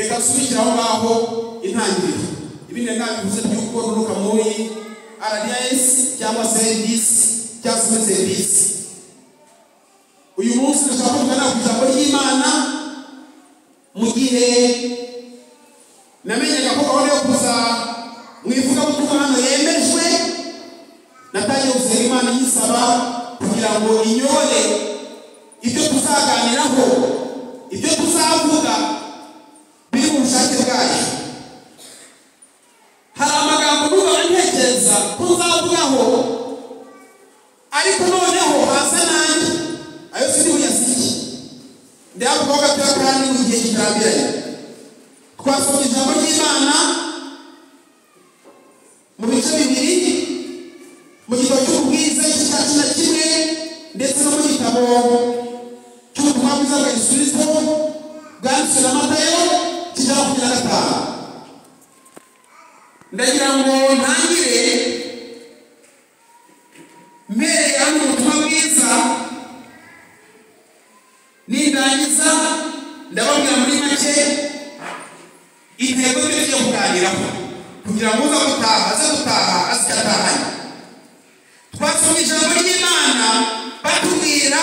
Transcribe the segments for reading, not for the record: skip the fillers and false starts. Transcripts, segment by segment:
reka subikiraho ngaho intangiriro ibindi nabivuze by'uko ruruka muri RDS cyangwa service cyangwa service. Uyu munsi ndashaka kuvugana ku ijambo ry'Imana mu gihe namenyaga ko gahunda yo kuza mu ivugabutumwa hano yemejwe, natangiye gusenga Imana yisaba kugira ngo inyore ibyo tuzaganiraho, ibyo tuzavuga biri mu bushake bwayo. Hari amagambo n'ubu ntekereza ko nzavugaho, ariko noneho hasa nanjye ayo sindi buyasiki ndavuga gatoya kandi mu gihe kitarambiranye. Twasomye ijambo ry'Imana mu bice bibiri, mu gitabo cy'ubwiza cya 11 ndetse no mu gitabo cy'ubutumwa bwiza bwa Yesu Kristo bwanditswe na Matayo ijana na 15. Ndagira ngo ntangire mbere y'aho ubutumwa bwiza, nindangiza ndababwira muri make intego y'ibyo kuganiraho kugira ngo uza gutaha aze gutaha azikatahanye. Twasomye ijambo ry'Imana batubwira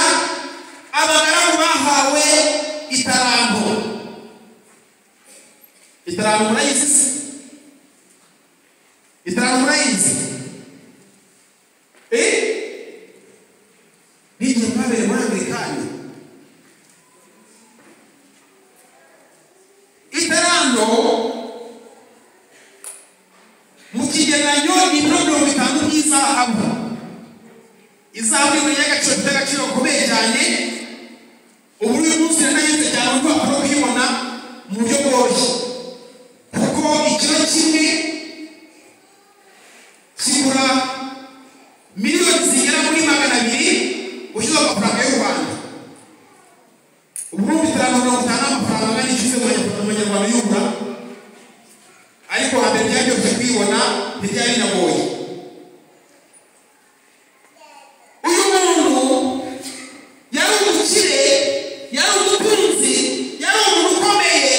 abagaragu bahawe itaranto. Itaranto murayizi? Itaranto murayizi? N'igihe mwabere muri Anglikani. Itaranto mu kigereranyo ni 50 by'izahabu. Izahabu ni y'agaciro gakomeye cyane. Ubu uyu munsi nahise cyane ko aparo kuyibona mu buryo bworoshye, kuko ikiro kimwe kigura miliyoni zigera muri 200 ushize amafaranga y'u Rwanda. Ubu bitanu 50 amafaranga angana n'ishize mu Manyarwanda y'ubura, ariko hambere byaryoshye kwibona ntibyari binagoye. Uyu muntu yari umukire, yari umutunzi, yari umuntu ukomeye,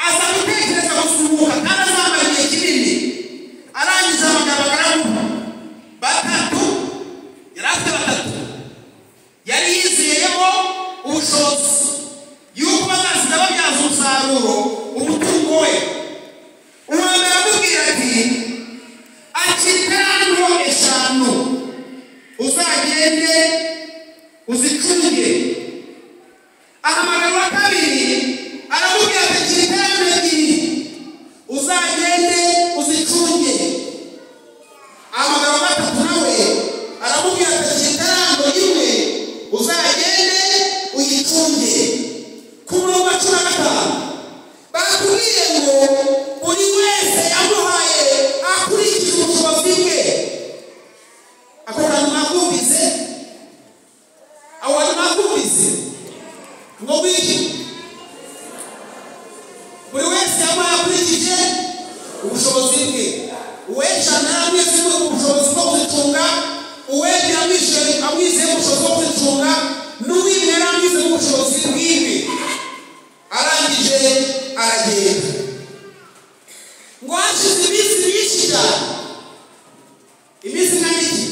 aza gutekereza gusuhuka kandi azamara igihe kinini. Arangije abagaragu batatu, yari afite batatu, yari yizeyemo ubushobozi yuko bazasiga babyaza umusaruro umutungo we. Uwambere amubwira ati akitaranto 5 uzagende uzicunge. Ahamagara wa kabiri aramubwira ati akitaranto 2 uzagende uzicunge. Ahamagara wa gatatu nawe aramubwira ati akitaranto 1 uzagende uyicunge. Ku murongo wa 15 batubwiye ngo buri wese yamuhaye akurikije ubushobozi bwe. Ako kantu mwakumvise? Abo bantu mwakumvise? Ngo biki? Buri wese yamuhaye akurikije ubushobozi bwe. Uweshana amwise ubushobozi bwo kuzicunga, uwebye amwise ubushobozi bwo kuzicunga, n'uwibye amwise ubushobozi bwiwe. Arangije aragenda. Ngo hashize iminsi myinshi cyane. Iminsi nk'iki?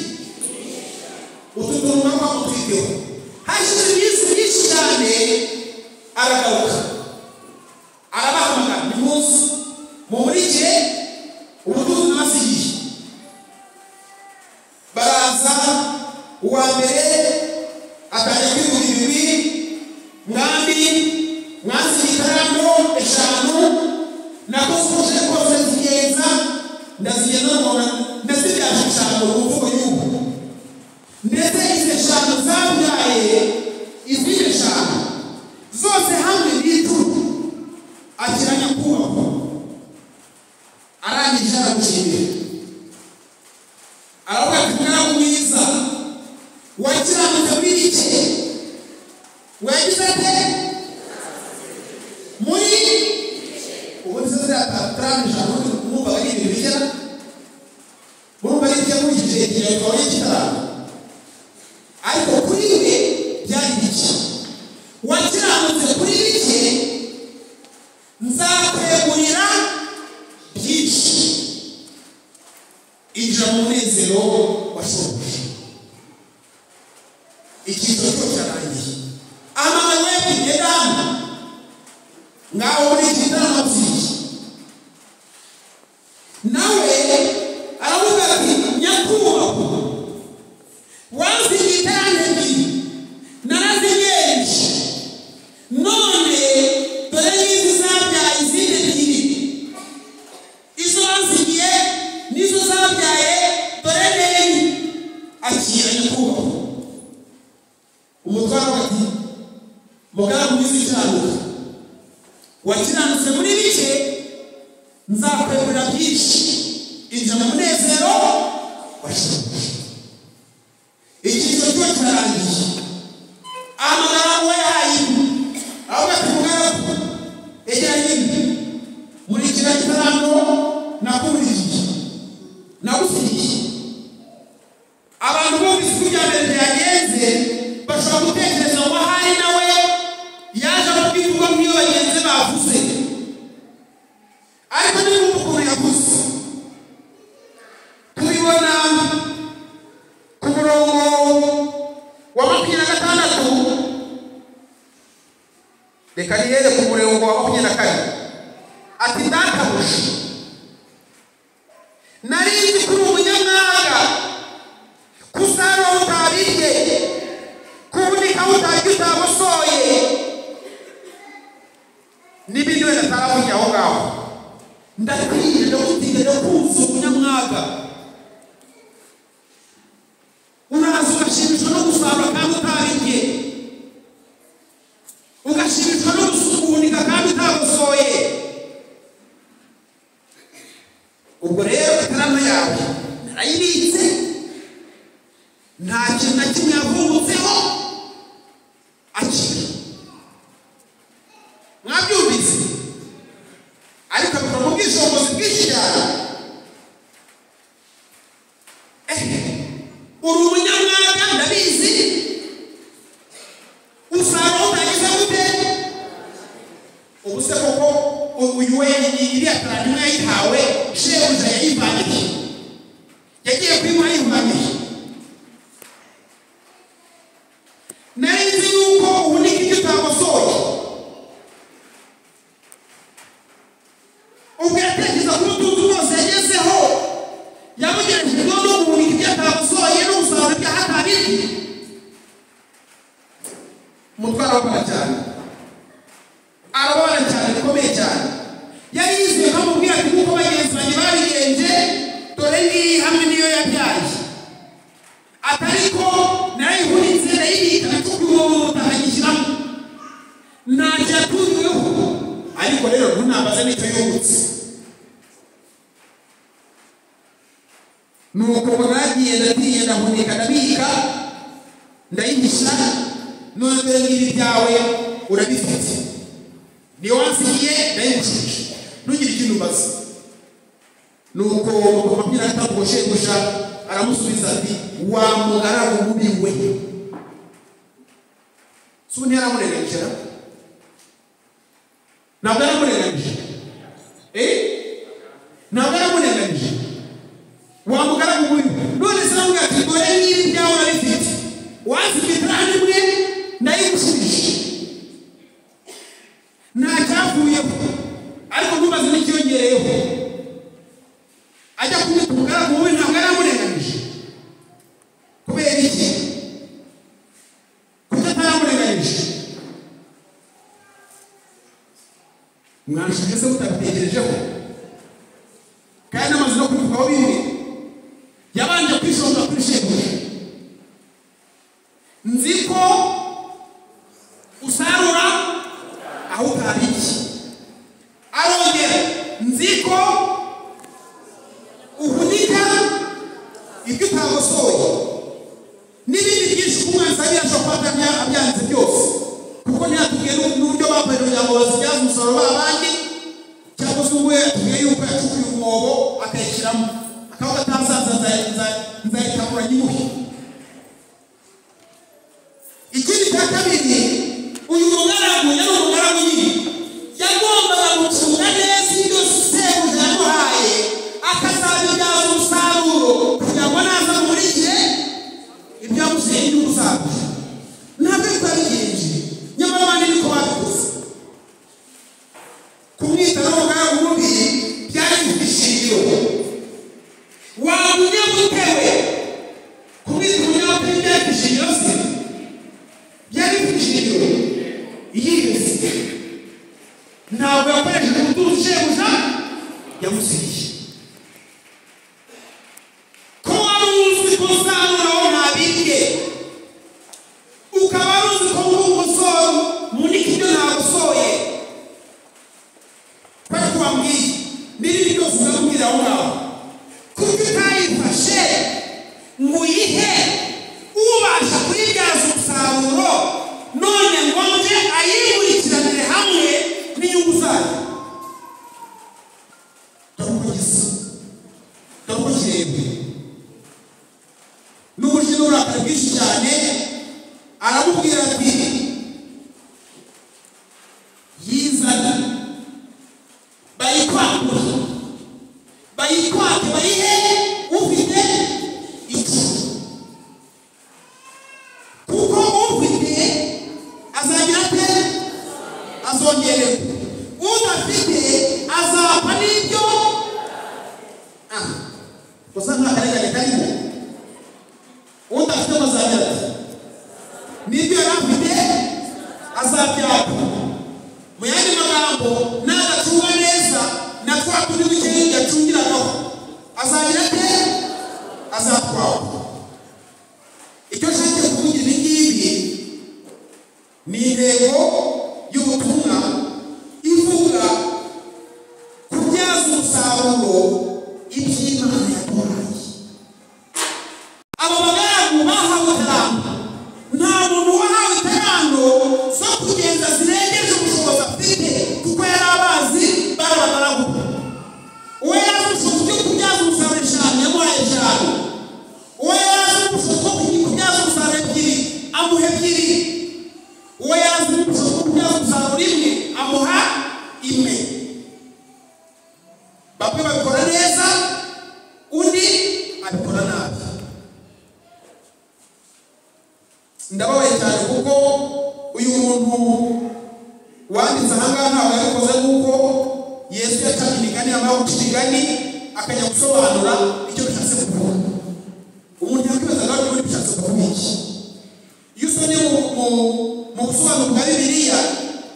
Ututuntu nako mutwiteho. Hashize iminsi myinshi cyane aragaruka. Arabahamagara, nimuze mumurikire ubutunzi n'amasigiye. Baraza, uwa mbere atangira kwigura ibigwi, mwambi mwasi itaranto 5 nakoze kose zigenza ndazigenda none ndazibyaje 5 mu mvugo y'ubu. Ndetse izi 5 zabyaye izindi 5 zose hamwe n'ituru akiranya kubakwa. Arangije aragushimira, aravuga ati mwana mwiza wakiranutse bw'iki wagize ate muri ubundi se ataranje n'umva ari ibintu bigera murumva ari cyo muri gihe cyane kitara. Ariko kuri we byari biki wakiranutse kuri biki nzaka umunezero washoboje. Ikizo cyo cyarangiye. Amana wewe yedama ngaho muri kitana byinshi. Nawe aravuga ati nyakubahwa wanzi gitane ki narazigenje none dore n'izi zabyaye izindi ebyiri izo wanzigiye nizo zabyaye dore n'enye akira nyakubahwa. Umutwaro ati mugabo mwizi cyane wakiranutse muri bike nzakwegurira byinshi injira mu munezero washoboje. Ikizo cyo cyarangiye. Amagara we hayimwe aho batumugaraho egera nyine muri kira kitarano nakumurije nagusigiye. Abantu bumvise ko byabere yagenze bashobora gutekereza ngo hari nawe yaje ababwirwa nk'iyo bagenzi bavuze, ariko niba ukuntu yavuze tubibona ku murongo wa 26. Reka nihere ku murongo wa 24 ati databuja nari nzi kuri umunyamwaga kusara utabirye kubunika utabirye utagosoye n'ibindi wenda ataravuga aho ngaho. Ndakwiye ndagutinya kuza umunyamwaga uraza ugashimishwa no gusarura kandi utabirye, ugashimishwa no gusukunika kandi utagosoye. Ubwo rero itarano yawe narayibitse nta kintu na kimwe yavumbutseho akira. Mwabyumvise ariko bikora mu bwishobozi bwinshi cyane. Uri umunyamwaga ndabizi usarura utagize gute ubuse koko uyu we iriya tarani yayihawe shebuja yayivanye yagiye kwimuha yivanye. Nari nzi yuko ubunika ibyo utagosoye ubwo yatekereza ko utuntu twose yagezeho yamugereje no guhunika ibyo atagosoye no gusarura ibyo atabirye. Umutwaro w'abana cyane arabana cyane bikomeye cyane. Yari yizeye ko amubwira ati kuko bagenzi banjye babigenje dore ngiyi hamwe niyo yabyaye atariko narayihunitse nayibika nacukuye utahagishyiramo ntacyo yaturiweho. Ariko rero ntunambaze n'icyo yungutse. Nuko mwagiye ndagiye ndahunika ndabika ndayihisha none dore ngibi byawe urabifite niyo wansigiye ndayigushije ntugire ikintu ubaza. Nuko mukubwira ataboshe gusha aramusubiza ati wa mugaragu mubi we suni yaramurengeje ntabwo yaramurengeje ntabwo yaramurengeje wa mugaragu mubi none se navuga ati dore ngibi byawe urabifite wansigiye kandi mwe ndayigushije nta cyavuyeho ariko ntubaze n'ikiyongereyeho. Ajya kumwita umugaragu mubi ntabwo yaramurengeje kubera iki kuko ataramurengeje. Mwanshije se utabitekerejeho kandi amaze no kubivugaho bimwe yabanje kwishonga kuri shebuja. Nzi ko usarura aho utabirye arongera nzi ko uhunika ibyo utagosoye n'ibindi byinshi kumwanzi ashobora kuba abyanze byose kuko ntiyatubwiye n'uburyo bakorera kugira ngo bazibyaze umusaruro w'abandi cyangwa se we yatubwiye yuko yacukuye umwobo akayishyiramo akavuga atazaza nzayitabura nyimuhe. Ikindi cya kabiri uyu mugaragu yari umugaragu nyine yagombaga gucunga neza ibyo sebuja yamuhaye akazabibyaza umusaruro kugira ngo kumwita n'umugaragu mubi byari ishingiro. Waba unyamutewe kumwita umunyamutwe byari ishingiro se? Byari ishingiro. Yigeze ntabwo yakoresheje ubutunzi shebuja yamusigiye. Ko wari uzi ko uzamuraho ntabirye, ukaba wari uzi ko muri umusoro muniki ibyo ntagusoye, kwari kubambwiye n'ibindi byose uramubwira aho ngaho, kuko utayifashe ngo uyihe ubasha kuyibyaza umusaruro, none ngo nje ayikurikiranire hamwe n'inyungu zayo. Ndamukirembe n'ubushyira uburakari bwinshi cyane, aramubwira ati yizana bayikwake bayihe ufite iki, kuko ufite azagira ate azongerewe, udafite azapfa n'ibyo gusa nta karengane karimo. Udafite azagira ati n'ibyo yari afite azabyaka. Mu yandi magambo nagacunga neza na twa tundi dukeya yacungiragaho azagira ate azatwawe. Icyo nshaka kuvuga ibi ngibi ni intego y'ubutumwa ivuga kubyaza umusaruro iby'Imana yaduhaye. Abo bagaragu bahawe italanto, nta muntu wahawe italanto zo kugenda zirengeje ubushobozi afite, kuko yari abazi bari abagaragu. Uwo yari azi ubushobozi bwo kubyaza umusaruro 5 yamuhaye 5, uwo yari azi ubushobozi bwo kubyaza umusaruro 2 amuha 2, uwo yari azi ubushobozi bwo kubyaza umusaruro 1 amuha 1. Bamwe babikora neza, undi abikora nabi. Ndababaye cyane kuko uyu muntu wanditse ahangaha ntabwo yabikoze nk'uko Yesu yacaga imigani, yamara guca imigani akajya gusobanura icyo bishatse kuvuga. Umuntu yakwibazaga ngo ubundi bishatse kuvuga iki? Iyo usomye mu busobanuro bwa Bibiliya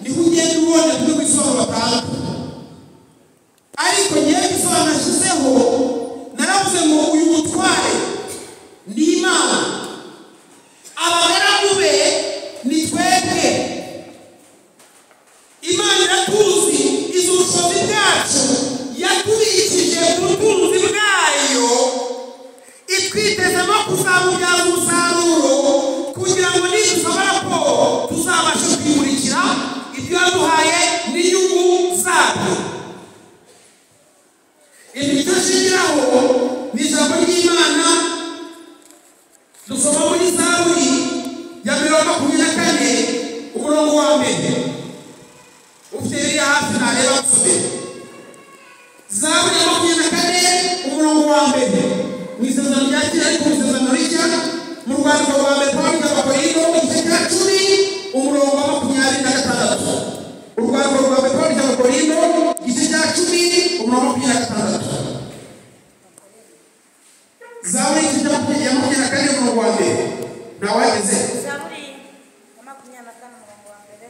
niho ugenda ubona bimwe mu bisobanuro batanga, ariko ngewe ibisobanuro nashyizeho naravuze ngo uyu mutware ni Imana, abagaragu be ni twebwe. Imana iratuzi, izi ubushobozi bwacu, yatubikije ubutunzi bwayo, itwitezemo kuzamubyaza umusaruro kugira ngo nidusaba raporo tuzabashe kwimurikira ibyo yaduhaye n'inyungu zabyo. Icyo nshingiraho ni ijambo ry'Imana dusoma muri Zaburi ya 24 umurongo wa 1. Ufite iri hafi ntareba gusomera Zaburi ya 24 umurongo wa 1 mu isezerano rya kera, ariko mu isezerano rishya mu rwandiko rwa mbere Pawulo y'Abakorinto igice cya 10 umurongo wa 26. Urwandiko rwa mbere Pawulo y'Abakorinto igice cya 10 umurongo wa 26. Zaburi ya 24 umurongo wa 1. Ntawageze. Zaburi ya 25 umurongo wa 1.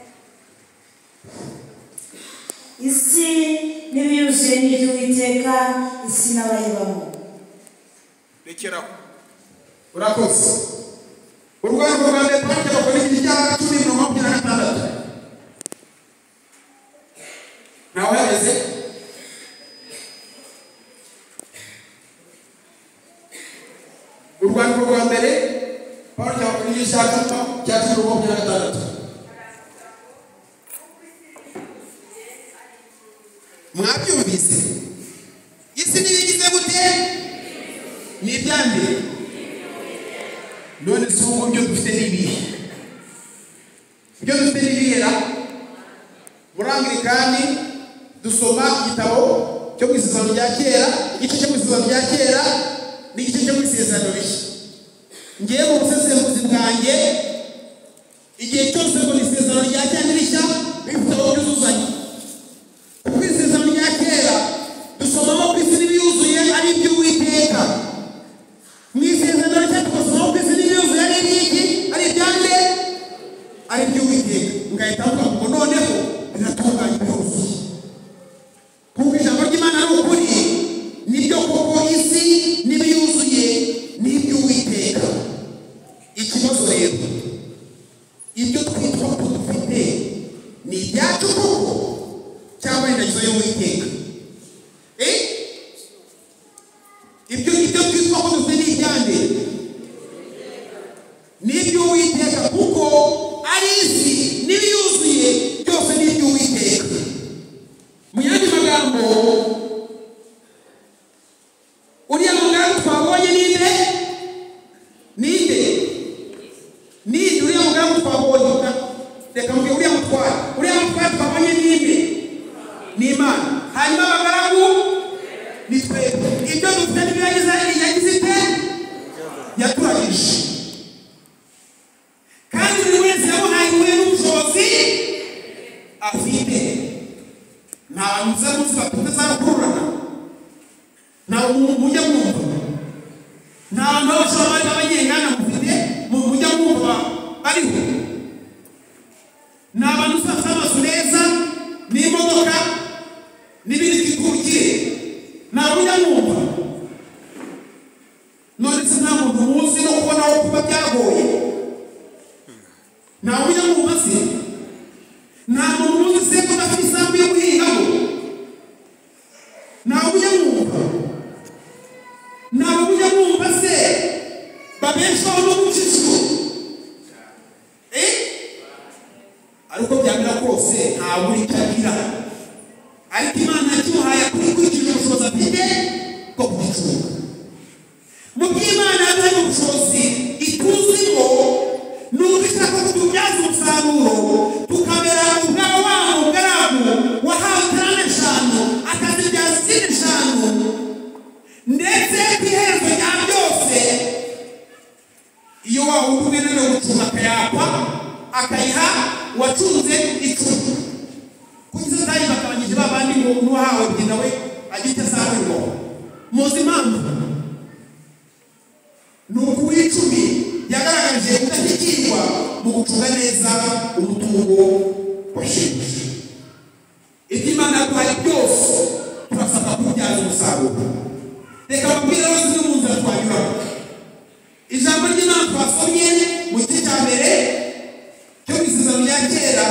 Isi n'ibiyuzuye n'iby'Uwiteka, isi n'abayibamo. Rekeraho. Urakoze. Urwandiko rwa mbere Pawulo y'Abakorinto igice cya 10 umurongo wa 26. Ntawageze. Urwandiko rwa mbere Pawulo y'Abakorinto igice cya 10 umurongo wa 26. Mwabyumvise? Isi nibigize gute? Ni ibyande. None si uko byo dufite n'ibihe. Byo dufite n'ibihera. Muri Anglikani dusoma igitabo cyo mu isezerano rya kera, igice cyo mu isezerano rya kera n'igice cyo mu isezerano rishya. Ngiye mu busesenguzi bwanjye igihe cyose ngo ni isezerano rya kera n'irishya bifite aho byuzuzanye. Kuko ngo uriya mugaragu twabonye ninde uriya mugaragu twabonye reka mbwira uriya mutware twabonye ninde ni Imana. hanyuma abagaragu ni twebwe. ibyo dufite n'ibyo yagize ite yaturagije, kandi buri wese yamuhaye ibuye n'ubushobozi afite. nta bantu uza munsi bakunze za rukururana, nta mujya mwumva, nta bantu b'abashoramari b'abanyengana mufite mujya mwumva bariho, ni abantu bafite amazu meza n'imodoka n'ibindi twikurikiye, nta mujya mwumva. none se nta muntu muzi no kubona aho kuba byagoye? nta mujya mwumva se? nta muntu muzi se ko afite isambu yo guhingamo? nta mujya mwumva? nta mujya mwumva se babeshaho no gucishwa? ariko byamera kose nta buri cyagira, ariko Imana yakimuhaye akurikije ubushobozi afite bwo kubicunga. mu by'Imana yaduhaye ubushobozi ituzimo, ni uko ishaka kutubyaza umusaruro tukamera ubwawe wa mugaragu wahawe tarame 5 akazibyaza izindi 5, ndetse ku iherezo rya byose iyo wawundi ugenewe gucunga akayakwa akayiha wacunze 10, kugeza tayi bakabanyije babandi ngo n'uwahawe bwina we agite asarurwa. muzi impamvu? ni uko uw'icumi yagaragaje udashyikirwa mu gucunga neza umutungo washinze. ibyo Imana yaduhaye byose turasabwa kubyaza umusaruro. reka babwire abazi no mu nzira twanyuramo. ijambo ry'Imana twasomye mu gice cya mbere cyo mu isezerano rya kera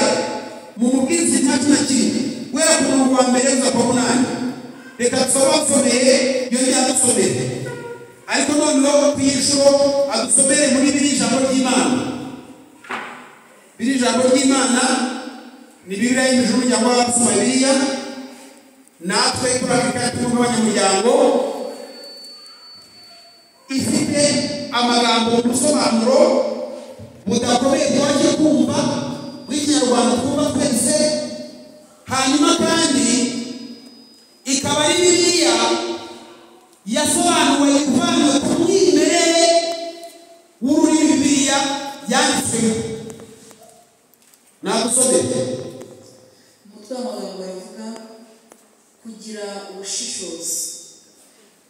mu mubwiriza cya 11 guhera ku murongo wa mbere kugeza ku 8. reka dusomeye iyo ryadusomere, ariko noneho ku inshuro adusomere muri biri ijambo ry'Imana. biri ijambo ry'Imana ni Bibiliya y'umuryango w'abasoma Bibiliya, natwe turabika nk'abanyamuryango ifite amagambo mu busobanuro budakomeye twaje kumva w'ikinyarwanda twumva twese, hanyuma kandi ikaba ari Bibiliya yasobanuwe ivanwe ku mwimerere w'ururimi Bibiliya yanditsweho. nagusomere umutwe w'amagambo yavuga kugira ubushishozi.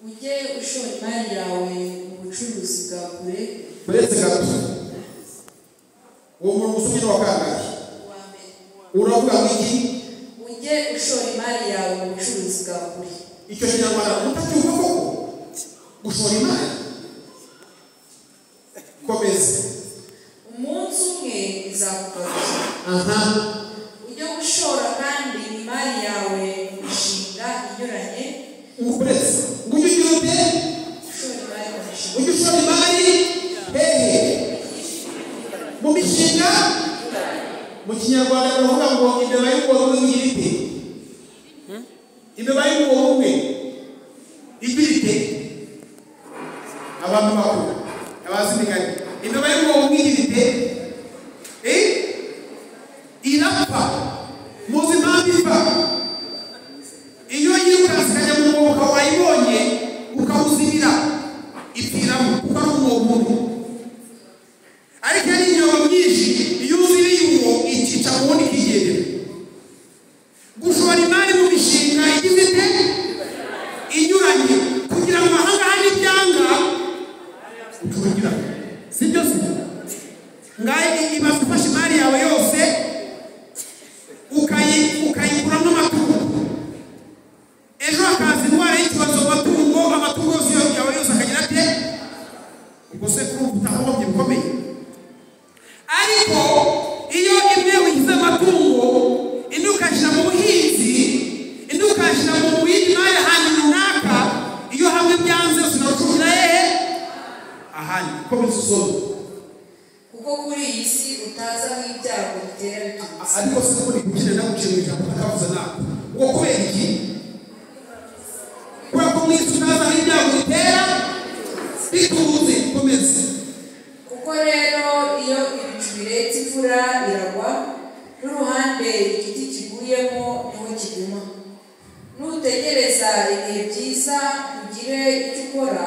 ujye ushora imari yawe mu bucuruzi bwa kure. uretse gato uwo muntu usomye wa kangahe? uravuga ngo iki? ujye ushora imari yawe mu bucuruzi bwa kure. icyo kinyarwanda mutacyumva koko? gushora imari? komeza. umunsi umwe izakugaruza. ujye gushora kandi imari yawe mu mishinga inyuranye. uretse ujye ugira ute? ujye ushora imari hehe? mu mishinga. mu kinyarwanda baravuga ngo imbeba y'ubwoko bw'igira ite? imbeba y'ubwoko bwe igira ite? abantu bakuru abazi imigani. imbeba y'ubwoko bw'igira ite? irapfa. muzi impamvu ipfa? iyo yirukanse ikajya mu mwuka wayibonye ukawuzibira ipfiramo kuko ari umwobo mubi. ariko ari inyama myinshi iyo uziriye uwo ikica ubundi ikigendera. gushora imari mu mishinga igize ite? inyuranye, kugira ngo ahangaha n'ibyanga ucurugira. si byo se? ngaho ibaze ufashe imari yawe yose ukayikuramo amatungo, ejo hakaza indwara y'ikibazo amatungo yose yawe yose akagira ate? ubwo se kuri ubu utahombye bikomeye. ariko iyo imwe ugize amatungo indi ukashyira mu buhinzi indi ukashyira mu yindi mari ahantu runaka, iyo hamwe byanze usinawucungira hehe? ahandi. komeza usome. kuko kuri iyi si utazaho ibyago bitera biturutse. ariko se kuri kugira naguciye mu ijambo akavuza nako ubwo kubera iki? nutegereza ibihe byiza ugire icyo ukora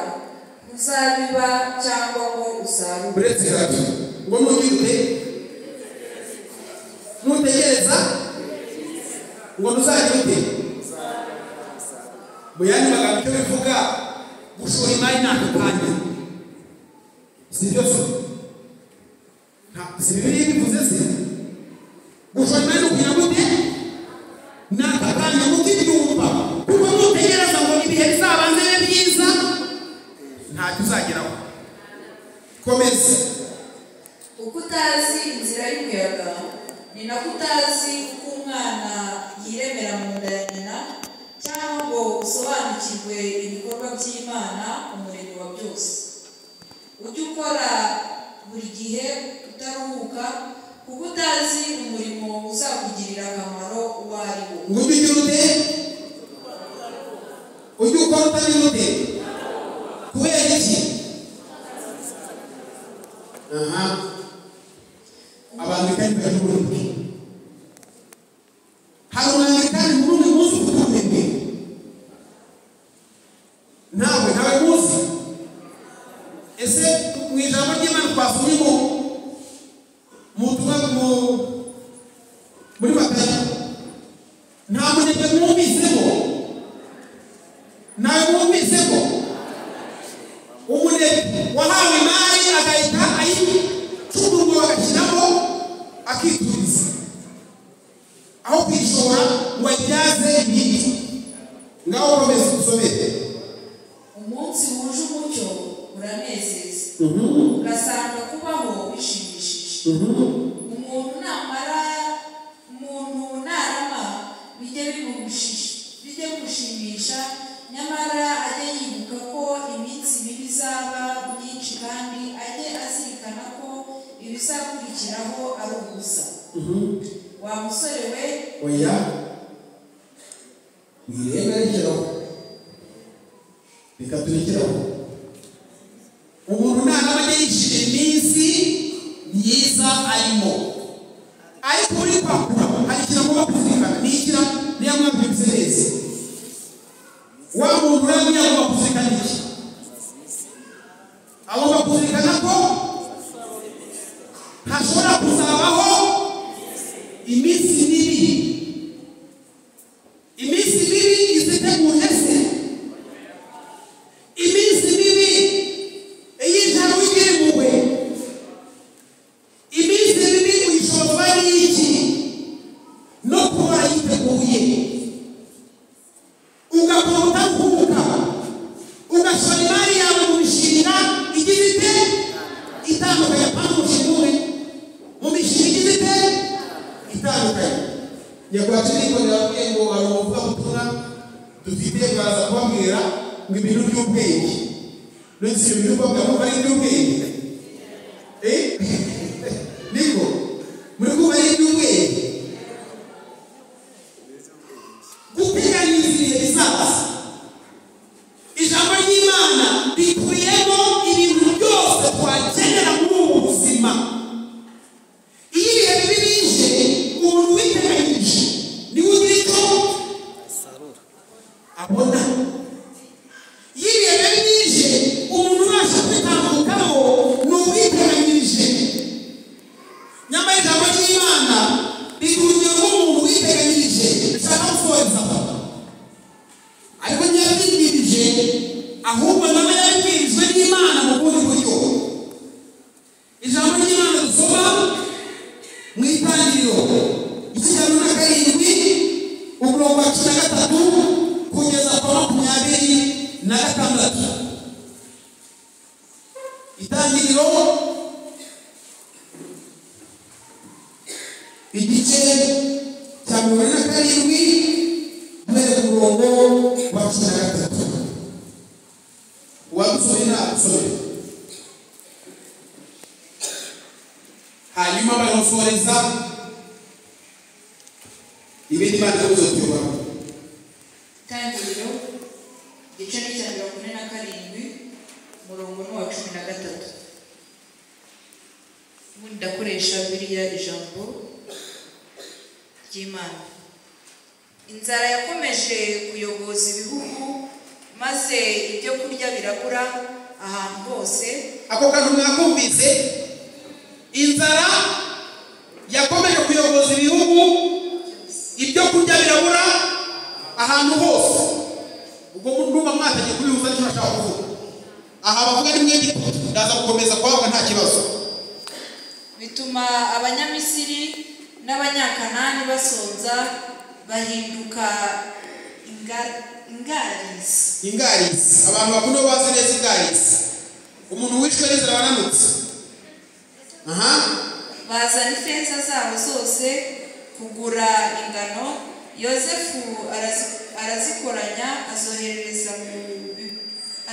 uzabiba cyangwa ngo usarure. Uretse gato ngo nugire nutegereza ngo ntuzagire mu yandi magambo icyo bivuga gushora imari n'ako kanya si byo se si Bibiliya bivuze se gushora imari kugira gute n'aka kanya mutibyumva kuko nutegereza ngo ibihe bizabanze bibe byiza ntacyo uzageraho. Komeza. Uko utazi inzira y'umuyaga ni nako utazi uko umwana yiremera mu nda ya nyina, cyangwa ngo usobanukirwe ibikorwa by'Imana umuremyi wa byose. Ujye ukora buri gihe utaruhuka, kuko utazi umurimo uzakugirira akamaro uwo ari wo. Ujye ugira ute? Ujye ukora utagira ute? Kubera iki? Abanglikani bari muri hari umwanglikani muri uyu munsi utumenye nawe munsi ese mu ijambo ry'Imana twasomyemo mu butumwa muri Matayo nta munebwe mwumvisemo nawe mwumvisemo umunebwe wahawe imari agahita ayicuruzwa agashyiramo akituriza aho kwishora ngo ajyaze ibindi. Ngaho komeza usomere. Umunsi wuje umucyo uranezeza, ugasanga kubaho bishimishije. Umuntu narama bijye bimushimisha, nyamara ajye yibuka ko iminsi mibi izaba myinshi, kandi ajye azirikana ko ibizakurikiraho ari ubusa. Wa musore we, oya wirengarekeraho bikaturikiraho. Umuntu narama ajye yishimira iminsi myiza arimo, ariko uri kwakura hari ikintu agomba kuzirikana. Niyo mwabyumvise neza, wa muntu urabona agomba kuzirikana iki? Agomba kuzirikana ko hashobora kuzabaho iminsi mibi. Iminsi mibi iziteguje se, iminsi mibi iy'ijana wigire muwe, iminsi mibi uyishobozwa n'iki? No kuba yiteguye ugakora utaruhuka, ugashora imari yawe mu mishinga igize ite itandukanye, apana umushinga mu mishinga igize ite itandukanye. Nyakwaturiko nababwiye ngo hari umuvugabutumwa dufite bwaza kubabwira ngo ibintu by'ubwenge. Nonese ibyo bintu kubabwira ari iby'ubwenge? Niko muri kuba ari iby'ubwenge. Guteganyiriza ibihe bizaza, ijambo ry'Imana rikubiyemo ibintu byose twakenera muri ubu buzima. Iyo ibihe bibi bije, umuntu witeganyirije niwe ugira icyo abona. Iyo ibihe bibi bije, umuntu ubasha kwitambukamo ni uwiteganyirije. Nyamara ijambo ry'Imana rikubiyemo umuntu witeganyirije rishaka gusohoreza, ariko ntiyabibwirije, ahubwo nawe yabibwirijwe n'Imana mu bundi buryo. Ijambo ry'Imana dusoma mu Itangiriro igice cya 17 umurongo wa 13 kugeza kwa 26. Itangiriro igice cya 17 guhera ku murongo wa 13. Wabusomera abusomera, hanyuma bagasoreza ibindi Imana yavuze kuyobora. Itangiriro igice cya 47 umurongo wa 13. Ndakoresha Bibiliya ijambo ry'Imana. Inzara yakomeje kuyobora maze ibyo kurya birabura ahantu hose. Ako kantu mwakumvise, inzara yakomeje kuyoboza ibihugu, ibyo kurya birabura ahantu hose. Ubwo ndumva mwatangiye kubihuza nicyo nashaka kuvuga. Aha bavuga ni mwegi ndaza gukomeza kwavuga nta kibazo. Bituma abanyamisiri n'abanyakanani basonza bahinduka ingarisi. Abantu bakunda bazi neza ingarisi. Umuntu wishwe n'inzara waranutse. Bazana ifeza zabo zose kugura ingano. Yosefu arazikoranya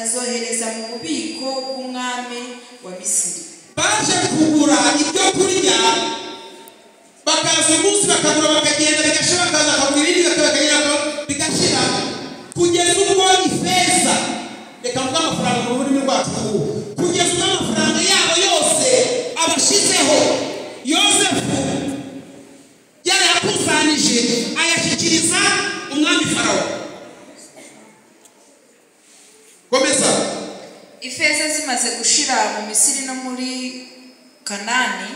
azohereza mu bubiko bw'umwami wa Misiri. Baje kugura ibyo kurya, bakaza umunsi bakagura bakagenda bigashira, bakaza bakagura ibindi bakagenda bigashira, kugeza ubwo ifeza, reka mvuga amafaranga mu rurimi rwacu, kugeza ubwo amafaranga yabo yose abashizeho. Yosefu yari yakusanije ayashyikiriza umwami Farawo. Komeza. Ifeza zimaze gushira mu Misiri no muri Kanani,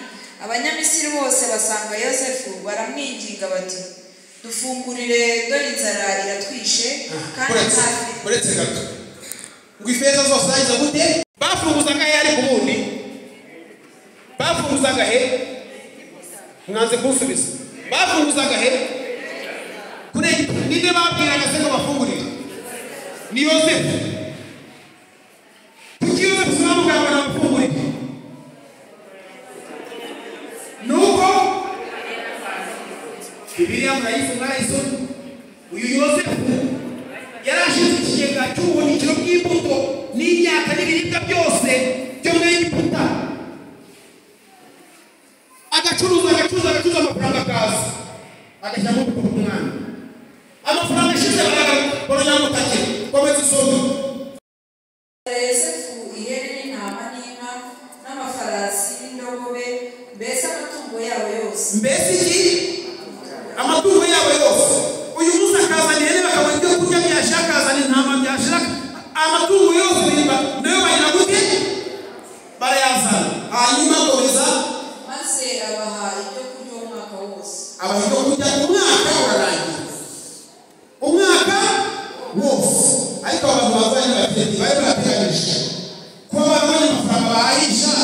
abanyamisiri bose basanga Yosefu, baramwinginga bati, dufungurire, dore inzara iratwishe kandi hafi. Uretse gato, ngo ifeza zose zahize gute? Bafunguzaga he ari kubundi? Bafunguzaga he? Mwanze kunsubiza. Bafunguzaga he? Kuri ninde babwiraga se ngo bafungurire? Ni Yosefu. Kuki Yosefu sinamugambo na bafungurire? Nuko Bibiliya murayise uyu Yosefu yarashize ikigega cy'ubuhunikiro bw'imbuto n'imyaka n'ibiribwa byose byo muri Egiputa. Agacuruza amafaranga akaza agashyiramo ubwoko bw'umwana. Amafaranga ashize baranyamutake komeza isomo. Yosefu ihene n'intama n'inka n'amafarasi n'indogobe, mbese amatungo yabo yose. Mbese iki? Amatungo yabo yose. Uyu munsi akazana ihene bakabona ibyo kurya byashaka, akazana intama byashaka, amatungo yose nayo bagira gute? Barayazana. Hanyuma komeza. Maze abaha ibyo kurya umwaka wose. Abaha ibyo kurya umwaka urarangiye. Umwaka wose. Ariko abantu bazanye bafite bari bateganije ko babona amafaranga bahisha,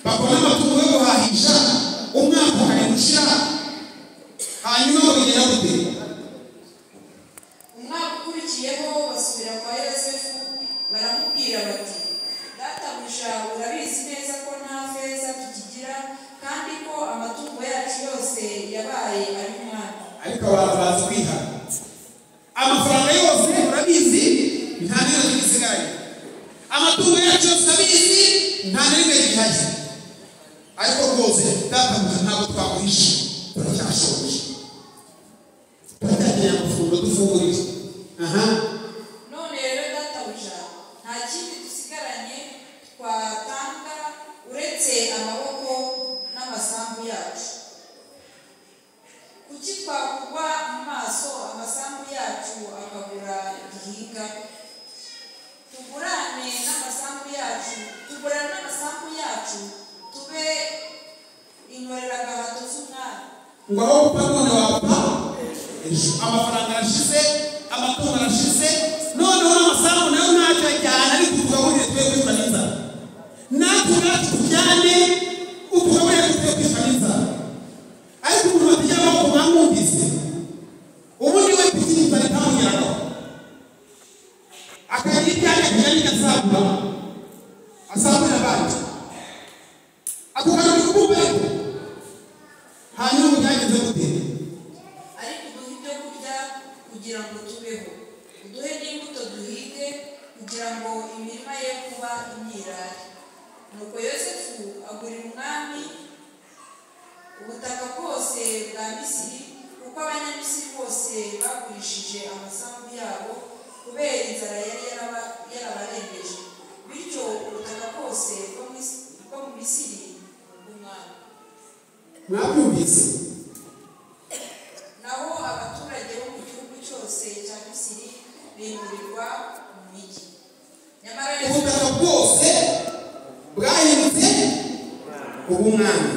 bakora amatungo yo guhahisha, umwaka ukari gushira, hanyuma bagenda gute? Umwaka ukurikiyeho basubira kwa Yosefu, baramubwira bati, databuja, urabizi neza ko nta feza tukigira kandi ko amatungo yacu yose yabaye ari umwana. Ariko abantu bazi kwihana. Amafaranga yose urabizi nta n'imwe gisigaye. Amatungo yacu yose urabizi nta n'imwe gihaye. Ariko rwose databuja ntabwo twaguhisha, turacyashoboje. Turacyagirira amafunguro dufungurire. None rero databuja, nta kindi dusigaranye twatanga uretse amaboko n'amasambu yacu. Kuki twakugwa mu maso amasambu yacu akagura igihinga? Tugurane n'amasambu yacu tube inkoreragahato z'umwami. Ngo aho gupfa none wapfa, amafaranga arashize, amatungo arashize, noneho n'amasambu nayo ntacyo ajyana, ariko tugaburire twe kwicwa n'inzara. Natwe ubwacu tujyane utugaburire twe kwicwa n'inzara. Ariko umuntu batijyana aho kumwamwumvise, ubundi we kwicwa n'inzara itamugeraho, akagira ibyaje kujyana igasagura, asagurira abandi. Ako kantu kukumva ariko hanyuma byageze gute? Ariko uduhe ibyo kurya kugira ngo tubeho, uduhe n'imbuto duhinge kugira ngo imirima ye kuba imyirare. Nuko Yosefu agurira umwami ubutaka bwose bwa Misiri, kuko abanyamisiri bose bagurishije amasambu yabo kubera inzara yari yarabarembeje. Bityo ubutaka bwose bwo mu Misiri bw'umwami. Mwabyumvise? Naho abaturage bo mu gihugu cyose cya Misiri bimurirwa mu ubutaka bwose bwahindutse ubumwami,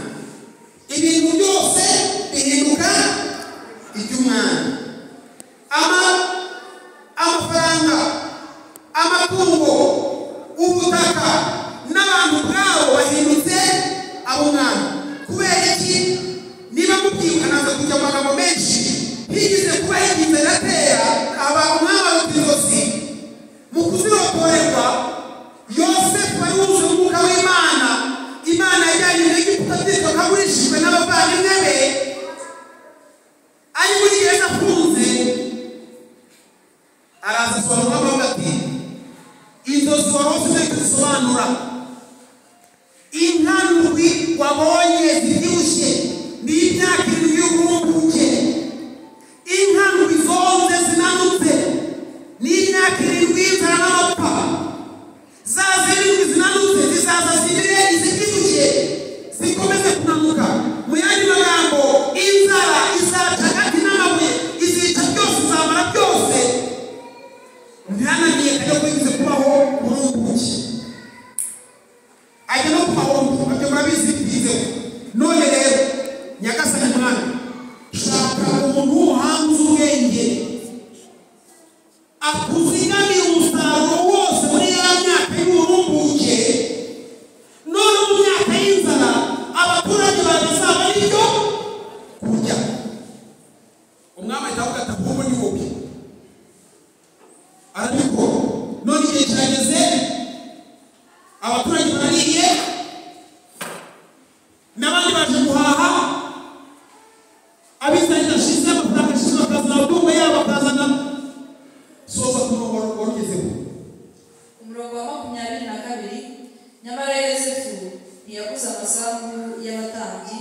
ibintu byose bihinduka iby'umwami. Amafaranga, amatungo, ubutaka n'abantu bwabo bahindutse ab'umwami. Kubera iki? Niba mubyibuka naza kujya mu magambo menshi, higeze kuba higize gatera umwami w'ubuyobozi mu kuzirotorerwa. Yosefu wari wuzuye umwuka w'Imana, Imana yajyanye muri Egiputa byitwa kagurishijwe n'abavandimwe be, ari muri gereza afunze. Araza asobanura avuga ati inzozi warose ntacyo zisobanura, inka ndwi wabonye zibyibushye n'imyaka 7 y'uburumbuke, inka ndwi zonze zinanutse n'imyaka 7 y'inzara n'amapfa, za 7 zinanutse zizaza zibire izibyibushye zikomeze kunanuka. Mu yandi magambo, inzara izaca hagati n'amabuye, izica byose, izamara byose. Ntihananiye kajya kwigize kubaho burumbuke, ajya no kumahombo, abyo murabizi byizeho. None rero Nyagasani Mwana, shaka umuntu w'umuhanga uzi ubwenge akuzigamiye umusaruro wose muri ya myaka y'uburumbuke. None mu myaka y'inzara abaturage bazaba aribyo kurya. Umwami ahita avuga ati ahubwo ni wowe. Ariko none igihe kirageze, abaturage barariye, n'abandi baje guhaha, abizanye ashize amafaranga ashize bakazana ubwongo yabo bakazana. Soza ku murongo warugezeho, umurongo wa 22. Nyamara Yosefu ntiyaguze amasambu y'abatambyi,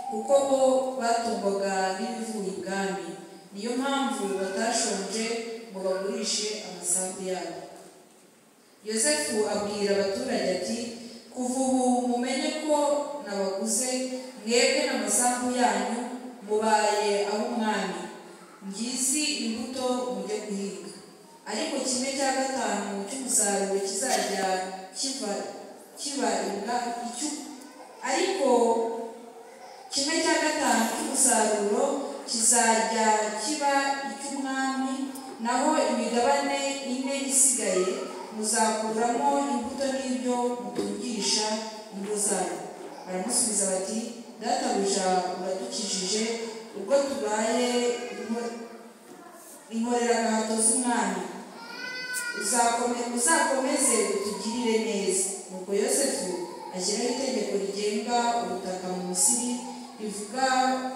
kuko bo batungwaga n'ibivuye ibwami. Niyo mpamvu batashonje ngo bagurishe amasambu yabo. Yosefu abwira abaturage ati, kuva ubu mumenye ko nabaguze, mwebwe n'amasambu yanyu mubaye ab'umwami. Ngizi imbuto mujye guhinga, ariko 1/5 cy'umusaruro kizajya kibaribwa ariko 1/5 cy'umusaruro kizajya kiba icy'umwami, naho imigabane 4 isigaye muzakuramo imbuto n'ibyo mutungisha ingo zanyu. Baramusubiza bati, databuja uradukijije ubwo tubaye inkoreragahato z'umwami, uzakomeze utugirire neza. Nuko Yosefu ashyiraho itegeko rigenga ubutaka mu Misiri, rivuga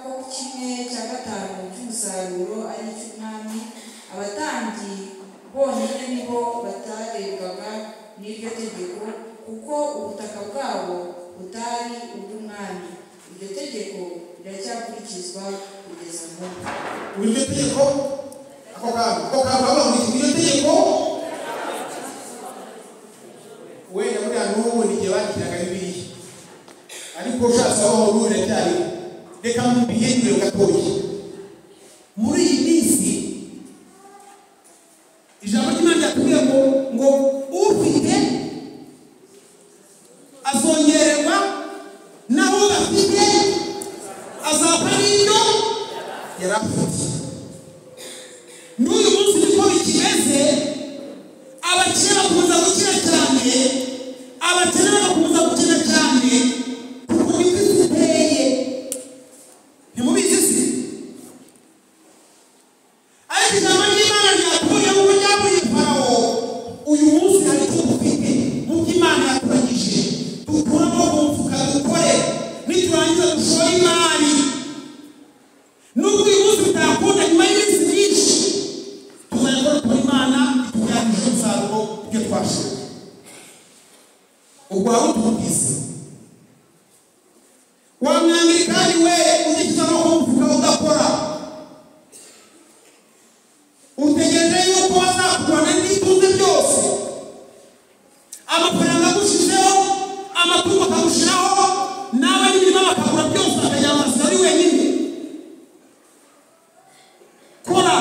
ko 1/5 cy'umusaruro ari icy'umwami. Abatambyi bonyine nibo batarebwaga n'iryo tegeko, kuko ubutaka bwabo butari ubw'umwami. Iryo tegeko riracyakurikizwa kugeza n'ubu. Iryo tegeko ako kantu iryo tegeko wenda muri n'ubu n'igihe bakiraga Bibiliya, ariko ushatse aho urure cyari. Reka mbihindure gatoya. Muri iyi minsi ijambo ry'Imana ryatubwiye ngo ufite azongererwa, naho udafite azapfa n'ibyo yari afite. N'uyu munsi niko bikimeze. Abakire bakomeza gukira cyane, abakene bakomeza gukira cyane, kuko niko isi iteye. Ntimubizi se? Ariko ijambo ry'Imana ryatuye ngo ryaburiye Farawo, uyu munsi hari icyo dufite mu by'Imana yaturagije, dukuramo mu mufuka dukore, niturangiza dushore imari. Nubwo uyu munsi bitakunda, nyuma y'iminsi myinshi tuzajya dukora Imana itujyanije umusaruro ibyo twashoye. Ubwo wari utumvise, wamwangirikani we uzikiza amaboko mu mufuka udakora, utegereje yuko bazakubona n'itunze byose, amafaranga agushizeho, amatungo akagushiraho, nawe n'imirima bakagura byose bakajya amasiro ari wenyine. Kora,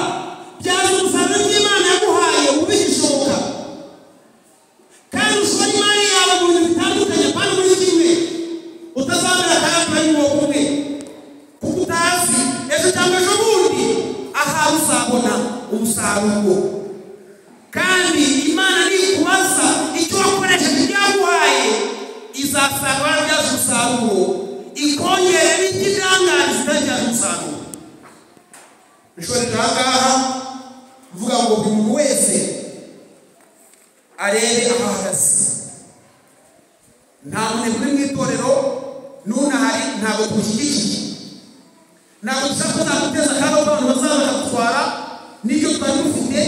byaza umusaruro w'Imana yaguhaye ubigishoboka, izasanga barabyaza umusaruro ikongera n'ikigangaza zitabyaza umusaruro. Bishobora ahangaha mvuga ngo buri muntu wese arebe aho ahagaze. Nta muntu uri mu itorero n'unahari ntabwo tumushyigikiye, ntabwo dushaka kuzamuteza akaga ko abantu bazaza bakadutwara n'ibyo twari dufite,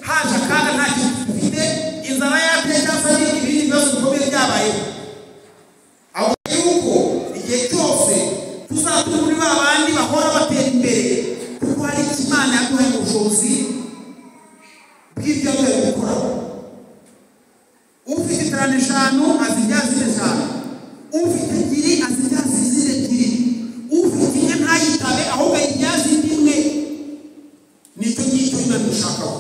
haje akaga nta kintu dufite, inzara yateye cyangwa se ibindi bibazo bikomeye byabayeho. Ahubwo yuko igihe cyose tuzatuma muri ba bandi bahora batera imbere, kuko hari Imana yaduhaye ubushobozi bw'ibyo turi gukora. Ufite 5 azibyaza 5, ufite 2 azibyaza 2, ufite 1 ntayitabe ahubwo ayibyaza 1. Nicyo ngicyo Imana ishakaho.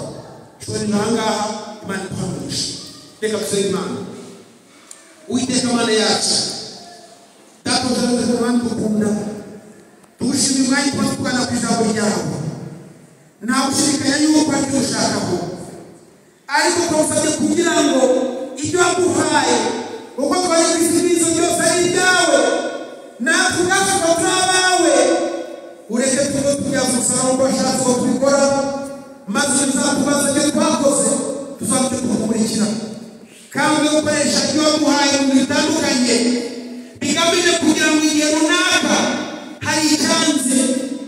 Shobora ahangaha Imana iduhamurisha. Reka dusenge Imana. Uwiteka Mana yacu, datuzaze abantu dukunda, tugushimira umwanya twatugana ku ijambo ryawe. Nta gushidikanya yuko ari byo ushakaho, ariko twasabye kugira ngo ibyo waduhaye uko twari kwisibizo byose ari ibyawe, natwe ubwacu turabawe. Ureke tuzo tubyaza umusaruro uko washatse ko tubikora, maze tuzakubaza ibyo twakoze tuzabyo tugukurikira. Kandi ukoresha ibyo waduhaye mu bitandukanye bigamije kugira ngo igihe runaka hari icyanze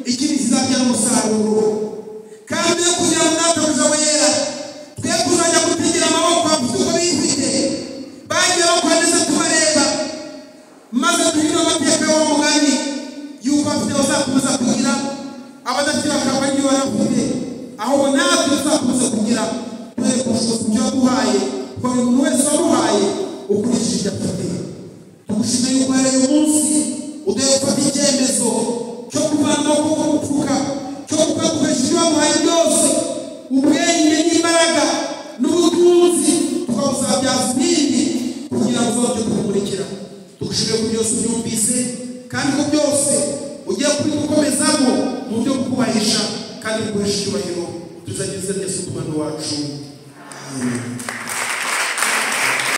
ikindi kizabyara umusaruro. Kandi kugira ngo natwe wera twe kuzajya gutegera amaboko afite uko bifite, bagiye bakwanditse tubareba, maze duhindura amateka y'uwo mugani yuko bafite bazakomeza kugira, abadafite bakaba niyo barafite, ahubwo natwe tuzakomeza kugira twereke ubushobozi bw'ibyo waduhaye, kuko buri muntu wese waduhaye ukurikije ibyo afite. Tugushime yuko rero uyu munsi ugiye gufata icyemezo cyo kuvana amaboko mu mufuka, cyo gukoresha ibyo waduhaye byose, ubwenge n'imbaraga n'ubutunzi, tukabuzabyaza ibindi kugira ngo uzajye kubikurikira. Tugushimire ko byose ubyumvise, kandi ko byose ugiye kubigukomezamo mu buryo bwo kubahisha kandi guhesha icyubahiro. Tuzageze Yesu umwana wacu. Amen.